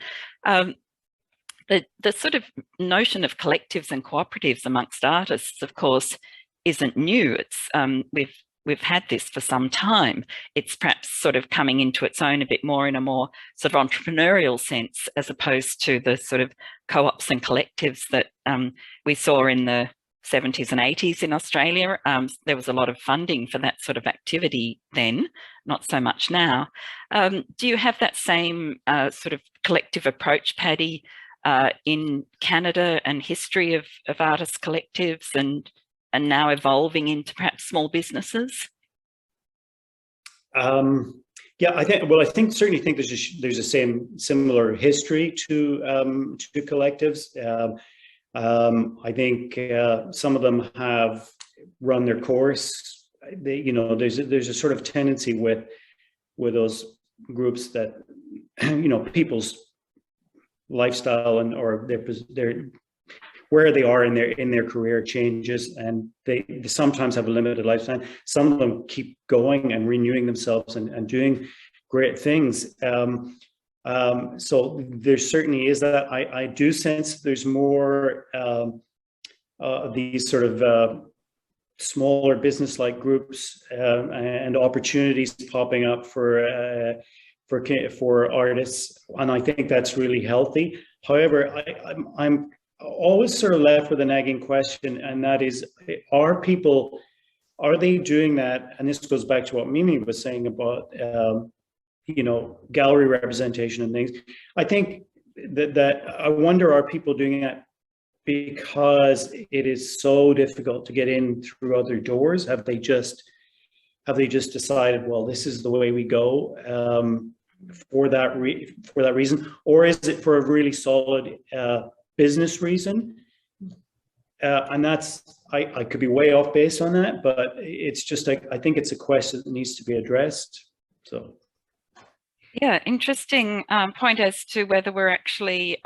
The sort of notion of collectives and cooperatives amongst artists, of course, isn't new. It's we've had this for some time. It's perhaps sort of coming into its own a bit more in a more sort of entrepreneurial sense, as opposed to the sort of co-ops and collectives that we saw in the 70s and 80s in Australia. There was a lot of funding for that sort of activity then, not so much now. Do you have that same sort of collective approach, Paddy, in Canada, and history of artist collectives and now evolving into perhaps small businesses? Yeah, I certainly think there's a similar history to collectives. I think some of them have run their course. You know, there's a sort of tendency with those groups that, you know, people's lifestyle or their where they are in their career changes, and they sometimes have a limited lifespan. Some of them keep going and renewing themselves and doing great things. So there certainly is that. I do sense there's more these sort of smaller business-like groups and opportunities popping up for artists, and I think that's really healthy. However, I'm always sort of left with a nagging question, and that is, are they doing that? And this goes back to what Mimi was saying about you know, gallery representation and things. I think that I wonder, are people doing that because it is so difficult to get in through other doors? Have they just decided, well, this is the way we go? for that reason, or is it for a really solid business reason? And that's, I could be way off base on that, but it's just like, I think it's a question that needs to be addressed. So. Yeah, interesting point as to whether we're actually,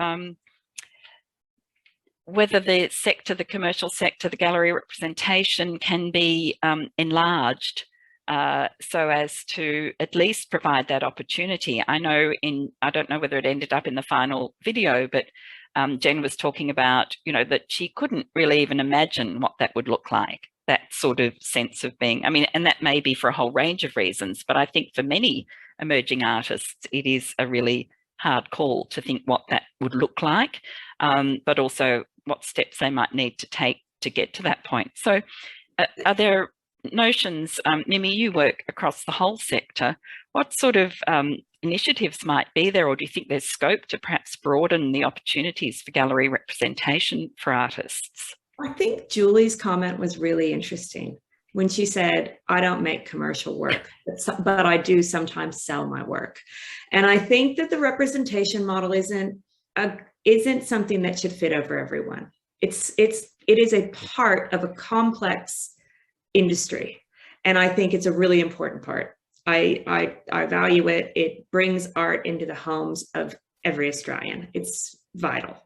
whether the sector, the commercial sector, the gallery representation can be enlarged so as to at least provide that opportunity. I know I don't know whether it ended up in the final video, but Jen was talking about, you know, that she couldn't really even imagine what that would look like, that sort of sense of being, I mean, and that may be for a whole range of reasons, but I think for many emerging artists, it is a really hard call to think what that would look like, but also what steps they might need to take to get to that point. So are there notions, Mimi, you work across the whole sector, what sort of initiatives might be there, or do you think there's scope to perhaps broaden the opportunities for gallery representation for artists? I think Julie's comment was really interesting when she said, I don't make commercial work, but I do sometimes sell my work. And I think that the representation model isn't something that should fit over everyone. It is a part of a complex industry. And I think it's a really important part. I value it. It brings art into the homes of every Australian. It's vital.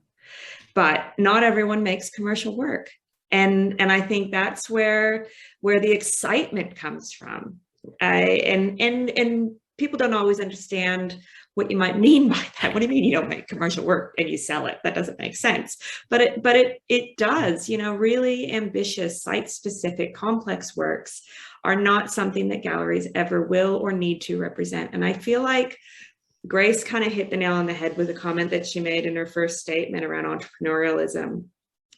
But not everyone makes commercial work. And I think that's where the excitement comes from. And people don't always understand what you might mean by that. What do you mean you don't make commercial work and you sell it? That doesn't make sense. But it does, you know, really ambitious, site-specific, complex works are not something that galleries ever will or need to represent. And I feel like Grace kind of hit the nail on the head with a comment that she made in her first statement around entrepreneurialism,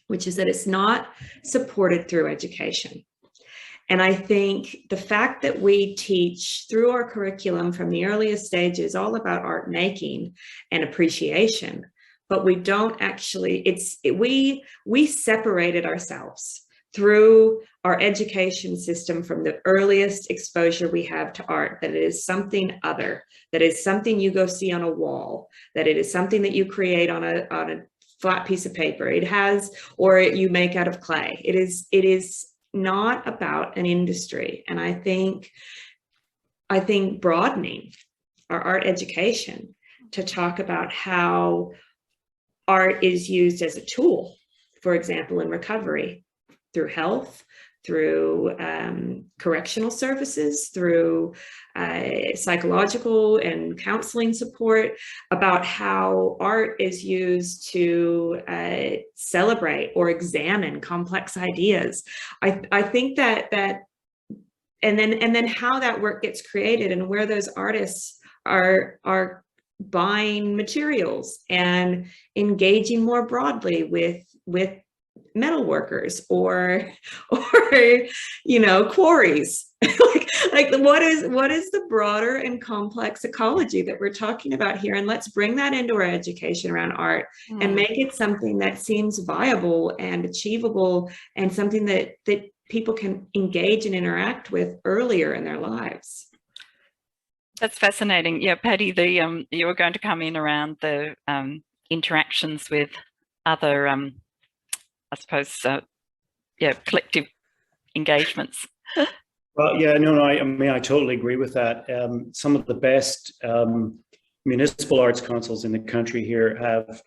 which is that it's not supported through education. And I think the fact that we teach through our curriculum from the earliest stages all about art making and appreciation, but we don't actually, we separated ourselves through our education system from the earliest exposure we have to art, that it is something other, that is something you go see on a wall, that it is something that you create on a flat piece of paper. It has, or you make out of clay. It is not about an industry. And I think broadening our art education to talk about how art is used as a tool, for example, in recovery, through health, through correctional services, through psychological and counseling support, about how art is used to celebrate or examine complex ideas. I think that and then how that work gets created and where those artists are buying materials and engaging more broadly with metal workers or you know, quarries. like what is the broader and complex ecology that we're talking about here? And let's bring that into our education around art and make it something that seems viable and achievable and something that people can engage and interact with earlier in their lives. That's fascinating. Yeah, Paddy, you were going to come in around the interactions with other I suppose, collective engagements. Well, yeah, no, I mean, I totally agree with that. Some of the best municipal arts councils in the country here have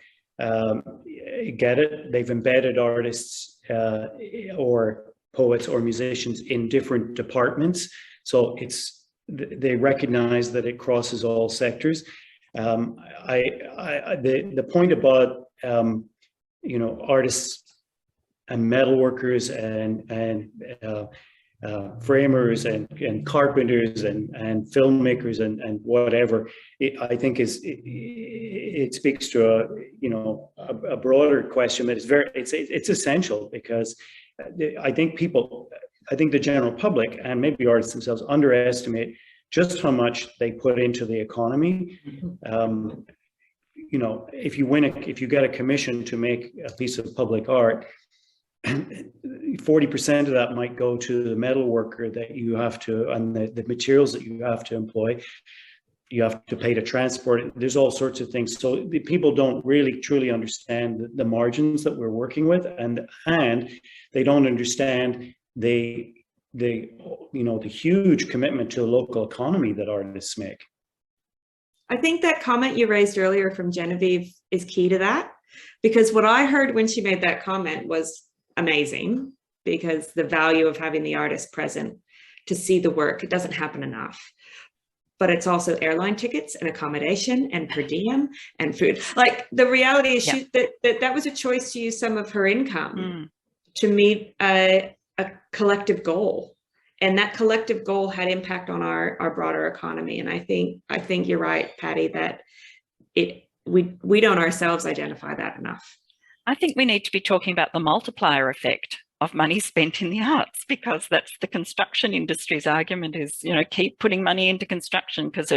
get it. They've embedded artists or poets or musicians in different departments. So they recognize that it crosses all sectors. The point about you know, artists and metalworkers and framers and carpenters and filmmakers and whatever, I think it speaks to a broader question that is it's essential, because I think the general public and maybe artists themselves underestimate just how much they put into the economy. You know, if you get a commission to make a piece of public art, 40% of that might go to the metal worker that you have to, and the materials that you have to employ. you have to pay to transport it. There's all sorts of things. So the people don't really truly understand the margins that we're working with, and they don't understand the huge commitment to the local economy that artists make. I think that comment you raised earlier from Genevieve is key to that, because what I heard when she made that comment was amazing, because the value of having the artist present to see the work, it doesn't happen enough. But it's also airline tickets and accommodation and per diem and food. Like, the reality is that was a choice to use some of her income to meet a collective goal. And that collective goal had impact on our broader economy. And I think you're right, Paddy, that we don't ourselves identify that enough. I think we need to be talking about the multiplier effect of money spent in the arts, because that's the construction industry's argument is, keep putting money into construction, because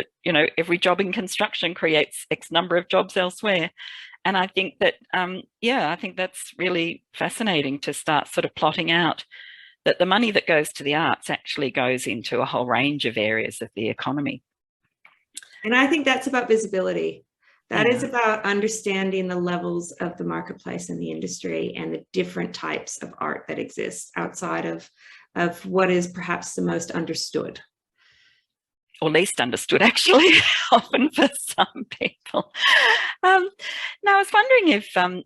every job in construction creates X number of jobs elsewhere. And I think that, I think that's really fascinating to start sort of plotting out that the money that goes to the arts actually goes into a whole range of areas of the economy. And I think that's about visibility. That is about understanding the levels of the marketplace and the industry and the different types of art that exist outside of what is perhaps the most understood. Or least understood, actually, often for some people. Now, I was wondering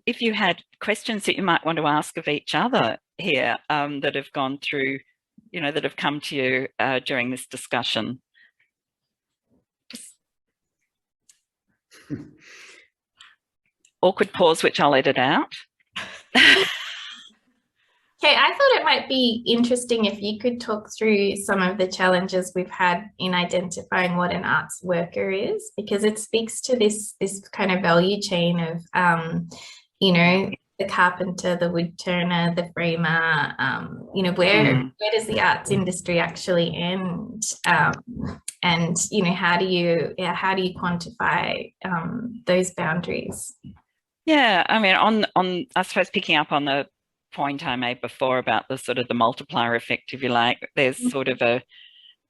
if you had questions that you might want to ask of each other here that have gone through, that have come to you during this discussion. Awkward pause, which I'll edit out. Okay, I thought it might be interesting if you could talk through some of the challenges we've had in identifying what an arts worker is, because it speaks to this kind of value chain of, the carpenter, the wood turner, the framer, where does the arts industry actually end? And how do you quantify those boundaries? Yeah, I mean, on I suppose picking up on the point I made before about the sort of the multiplier effect, if you like, there's sort of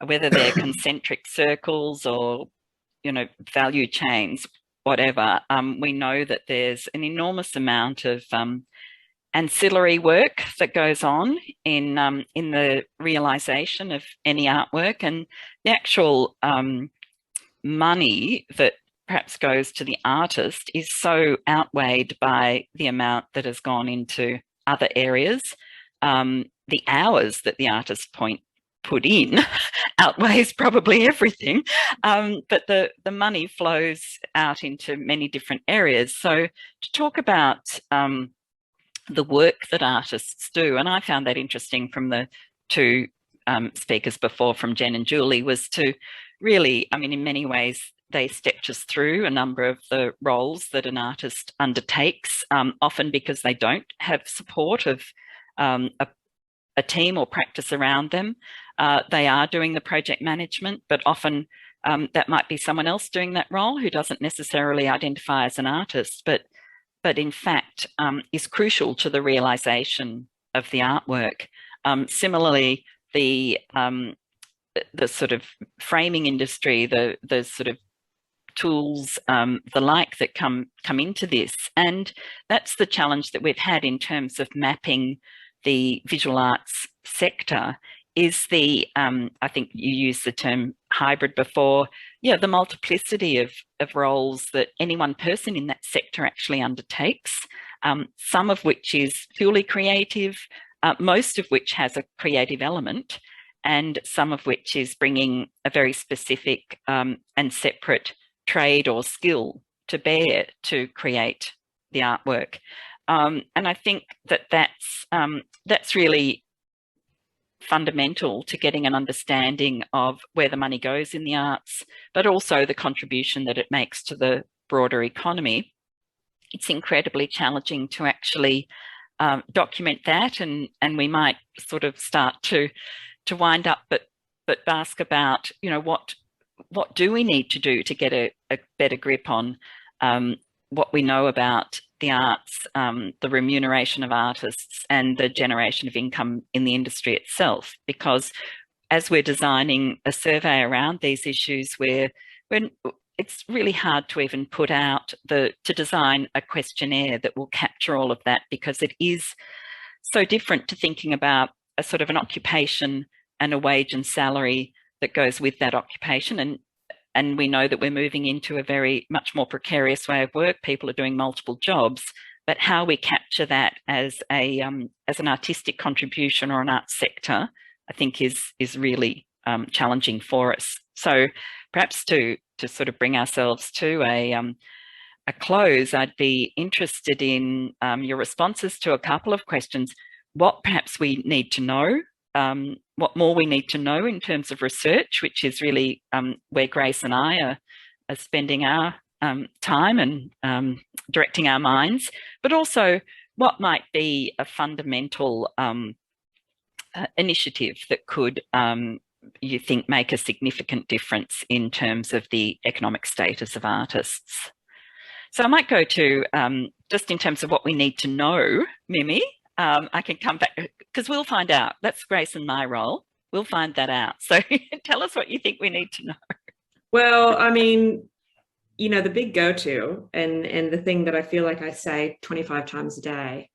whether they're concentric circles or value chains, whatever, we know that there's an enormous amount of ancillary work that goes on in the realization of any artwork, and the actual money that perhaps goes to the artist is so outweighed by the amount that has gone into other areas. The hours that the artist put in outweighs probably everything, but the money flows out into many different areas. So to talk about the work that artists do, and I found that interesting from the two speakers before, from Jen and Julie, was to really, I mean, in many ways, they stepped us through a number of the roles that an artist undertakes, often because they don't have support of a team or practice around them. They are doing the project management, but often that might be someone else doing that role who doesn't necessarily identify as an artist, but in fact is crucial to the realization of the artwork. Similarly, the sort of framing industry, the sort of tools, the like that come into this. And that's the challenge that we've had in terms of mapping the visual arts sector, is the, I think you used the term hybrid before, the multiplicity of roles that any one person in that sector actually undertakes, some of which is purely creative, most of which has a creative element, and some of which is bringing a very specific and separate trade or skill to bear to create the artwork. And I think that's really fundamental to getting an understanding of where the money goes in the arts, but also the contribution that it makes to the broader economy. It's incredibly challenging to actually document that, and we might sort of start to wind up, but ask about, what do we need to do to get a better grip on what we know about the arts, the remuneration of artists, and the generation of income in the industry itself. Because as we're designing a survey around these issues, we're when it's really hard to even put out to design a questionnaire that will capture all of that, because it is so different to thinking about a sort of an occupation and a wage and salary that goes with that occupation. And we know that we're moving into a very much more precarious way of work. People are doing multiple jobs, but how we capture that as an artistic contribution or an arts sector, I think is really challenging for us. So perhaps to sort of bring ourselves to a close, I'd be interested in your responses to a couple of questions. What perhaps we need to know, what more we need to know in terms of research, which is really where Grace and I are spending our time and directing our minds, but also what might be a fundamental initiative that could, you think, make a significant difference in terms of the economic status of artists. So I might go to, just in terms of what we need to know, Mimi, I can come back, because we'll find out. That's Grace and my role. We'll find that out. So tell us what you think we need to know. Well, I mean, you know, the big go-to and the thing that I feel like I say 25 times a day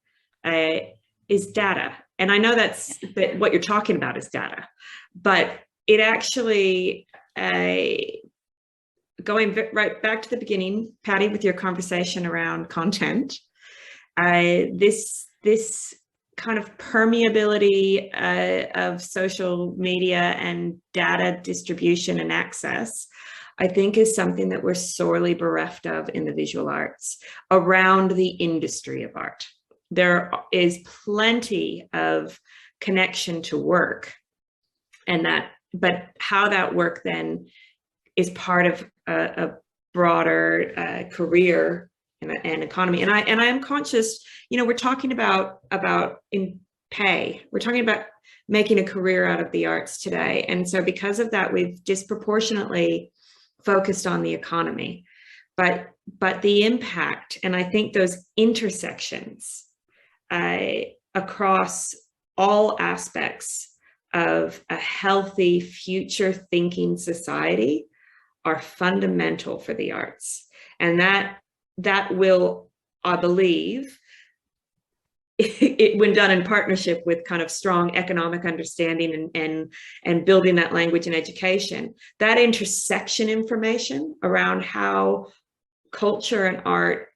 is data. And I know that what you're talking about is data, but it actually, going right back to the beginning, Paddy, with your conversation around content, this kind of permeability of social media and data distribution and access, I think, is something that we're sorely bereft of in the visual arts around the industry of art. There is plenty of connection to work, and but how that work then is part of a broader career and economy. And I am conscious, you know, we're talking about in pay, we're talking about making a career out of the arts today. And so because of that, we've disproportionately focused on the economy, but the impact, and I think those intersections across all aspects of a healthy future thinking society are fundamental for the arts. And that will, I believe, when done in partnership with kind of strong economic understanding and building that language and education, that intersection information around how culture and art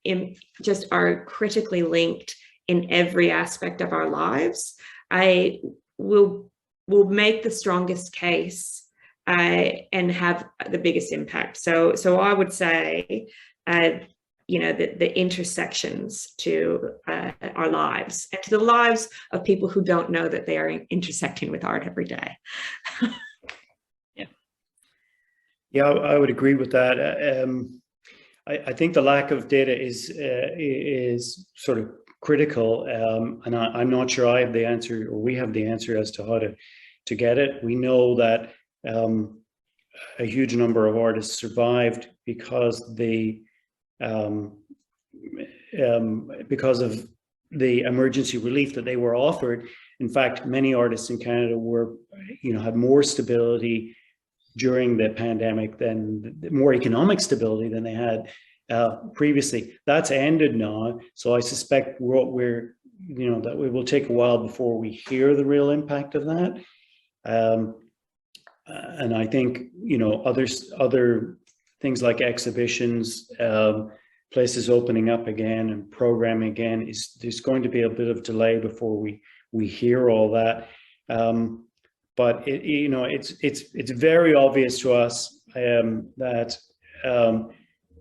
just are critically linked in every aspect of our lives, I will make the strongest case and have the biggest impact. So I would say, you know, the intersections to our lives and to the lives of people who don't know that they are intersecting with art every day. Yeah, I would agree with that. I think the lack of data is sort of critical, and I'm not sure I have the answer, or we have the answer as to how to get it. We know that a huge number of artists survived because of the emergency relief that they were offered. In fact, many artists in Canada had more stability during the pandemic, more economic stability than they had previously. That's ended now, so I suspect that it will take a while before we hear the real impact of that. And I think, you know, other things like exhibitions, places opening up again and programming again, there's going to be a bit of delay before we hear all that. But it's very obvious to us that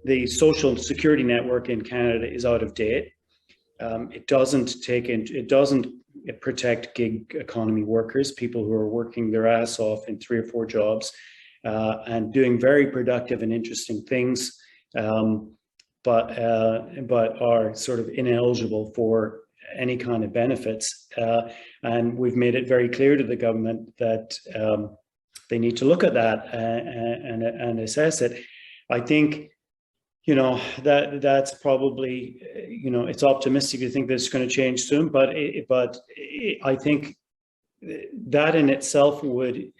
the social security network in Canada is out of date. It doesn't protect gig economy workers, people who are working their ass off in 3 or 4 jobs and doing very productive and interesting things, but are sort of ineligible for any kind of benefits. And we've made it very clear to the government that they need to look at that and assess it. I think, you know, that's probably, you know, it's optimistic to think that it's going to change soon, but I think that in itself would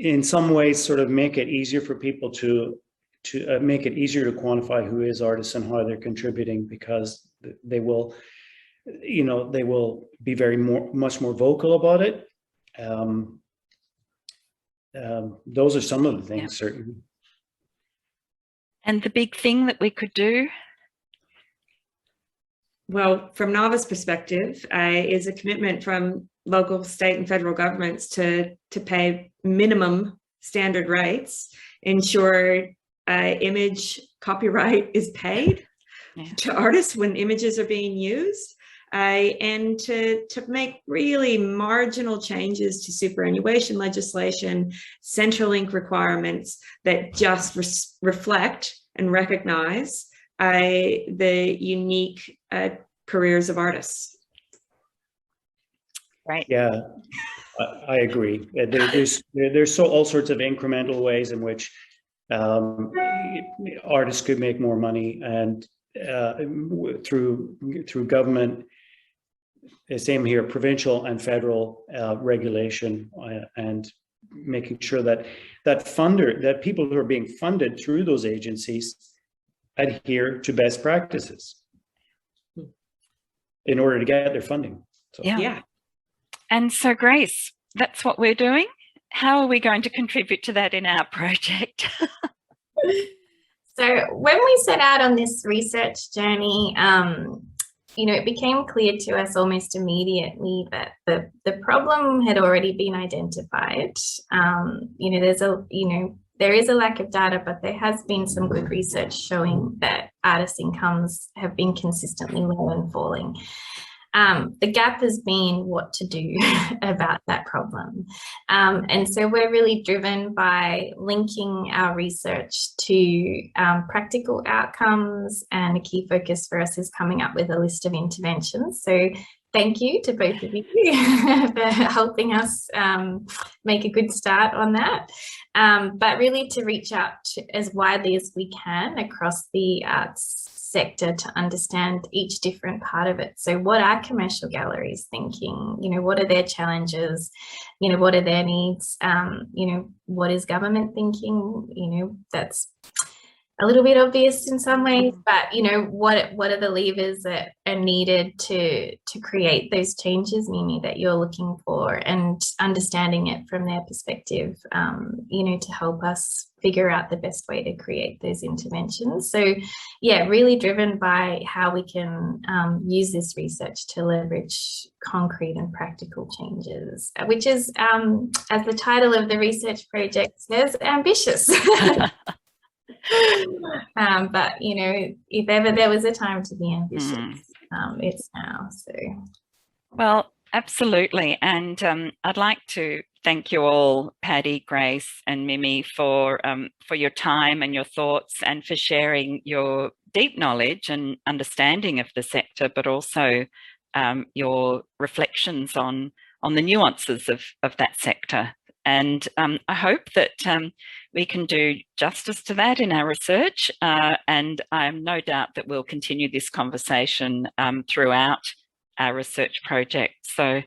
in some ways sort of make it easier for people to make it easier to quantify who is artists and how they're contributing, because they will, you know, they will be much more vocal about it. Those are some of the things, certainly. And the big thing that we could do? Well, from Nava's perspective, is a commitment from local, state and federal governments to pay minimum standard rates, ensure image copyright is paid to artists when images are being used, and to make really marginal changes to superannuation legislation, Centrelink requirements that just reflect and recognize the unique careers of artists. Right. Yeah, I agree. There's all sorts of incremental ways in which artists could make more money, and through government, same here, provincial and federal regulation, and making sure that people who are being funded through those agencies adhere to best practices in order to get their funding. So. Yeah. And so, Grace, that's what we're doing. How are we going to contribute to that in our project? So when we set out on this research journey, you know, it became clear to us almost immediately that the problem had already been identified. You know, there is a lack of data, but there has been some good research showing that artists' incomes have been consistently low and falling. The gap has been what to do about that problem. And so we're really driven by linking our research to practical outcomes, and a key focus for us is coming up with a list of interventions. So thank you to both of you for helping us make a good start on that. But really to reach out to as widely as we can across the arts sector to understand each different part of it. So what are commercial galleries thinking? You know, what are their challenges? You know, what are their needs? You know, what is government thinking? You know, that's a little bit obvious in some ways, but you know, what are the levers that are needed to create those changes, Mimi, that you're looking for, and understanding it from their perspective, you know, to help us figure out the best way to create those interventions. So yeah, really driven by how we can use this research to leverage concrete and practical changes, which is, as the title of the research project says, ambitious. But you know, if ever there was a time to be ambitious, it's now. So, well, absolutely, and I'd like to thank you all, Paddy, Grace, and Mimi, for your time and your thoughts, and for sharing your deep knowledge and understanding of the sector, but also your reflections on the nuances of that sector. And I hope that we can do justice to that in our research, and I have no doubt that we'll continue this conversation throughout our research project. So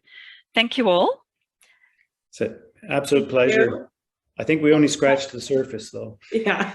thank you all. It's an absolute pleasure. I think we only scratched the surface though. Yeah.